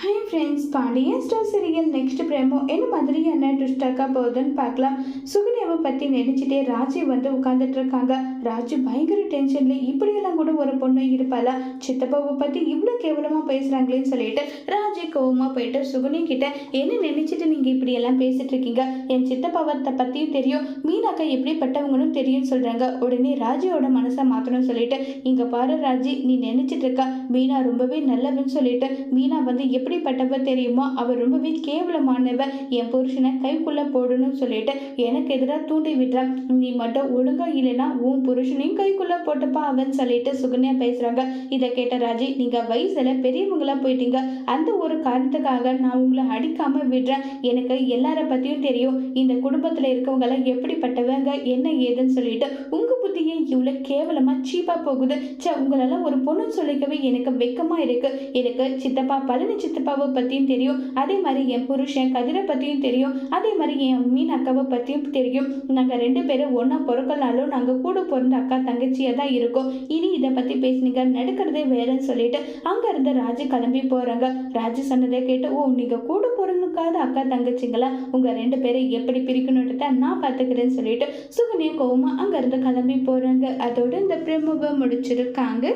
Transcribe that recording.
High friends, Pandian star serial next promo என்ன மாதிரியான ட்விஸ்டாக்கா போகுதுன்னு பார்க்கலாம். சுகன்யாவை பற்றி நினைச்சிட்டே ராஜி வந்து உட்காந்துட்டு இருக்காங்க. ராஜு பயங்கர டென்ஷன்ல இப்படியெல்லாம் கூட ஒரு பொண்ணு இருப்பாளா, சித்தப்பாவை பற்றி இவ்வளோ கேவலமாக பேசுகிறாங்களேன்னு சொல்லிட்டு ராஜி கோவமாக போயிட்டு சுகன்யா கிட்ட என்ன நினைச்சிட்டு நீங்கள் இப்படியெல்லாம் பேசிட்டு இருக்கீங்க, என் சித்தப்பாவை பற்றியும் தெரியும், மீனாக்கா எப்படிப்பட்டவங்கன்னு தெரியும் சொல்கிறாங்க. உடனே ராஜியோட மனசை மாற்றணும்னு சொல்லிட்டு இங்கே பாரு ராஜி, நீ நினைச்சிட்டு இருக்கா மீனா ரொம்பவே நல்லவன்னு சொல்லிட்டு, மீனா வந்து எப்படிப்பட்டவ தெரியுமா, அவ ரொம்பவே கேவலமானவ, என் புருஷனை கைக்குள்ள போடணும்னு சொல்லிட்டு எனக்கு எதிராக தூண்டி விடுறான், நீ மட்டும் ஒழுங்கா இல்லைன்னா உன் புருஷனையும் கைக்குள்ள போட்டுப்பா அவன் சொல்லிட்டு சுகன்யா பேசுறாங்க. இதை கேட்ட ராஜி, நீங்க வயசுல பெரியவங்களா போயிட்டீங்க, அந்த ஒரு காரணத்துக்காக நான் உங்களை அடிக்காம விடுறேன், எனக்கு எல்லார பத்தியும் தெரியும், இந்த குடும்பத்துல இருக்கவங்க எல்லாம் எப்படிப்பட்டவங்க என்ன ஏதுன்னு சொல்லிட்டு உங்க புத்தியே இவ்வளவு கேவலமா சீப்பா போகுது. உங்களெல்லாம் ஒரு பொண்ணு சொல்லிக்கவே எனக்கு வெக்கமா இருக்கு. எனக்கு சித்தப்பா பழனி சித்தப்பாவை பற்றியும் தெரியும், அதே மாதிரி என் புருஷன் கதிரை பற்றியும் தெரியும், அதே மாதிரி என் மீன் அக்காவை பற்றியும் தெரியும். நாங்கள் ரெண்டு பேரும் ஒன்றா பிறக்கலனாலும் நாங்கள் கூட பிறந்த அக்கா தங்கச்சியாக தான் இருக்கோம். இனி இதை பற்றி பேசுனீங்க நடக்கிறதே வேறன்னு சொல்லிட்டு அங்கேருந்து ராஜு கிளம்பி போகிறாங்க. ராஜு சொன்னதை கேட்டு, ஓ நீங்கள் கூட பிறந்துக்காத அக்கா தங்கச்சிங்களா, உங்கள் ரெண்டு பேரை எப்படி பிரிக்கணுன்ட்டு தான் நான் பார்த்துக்கிறேன்னு சொல்லிட்டு சுகன்யா கோவமா அங்கேருந்து கிளம்பி போகிறாங்க. அதோட இந்த பிரேமவை முடிச்சிருக்காங்க.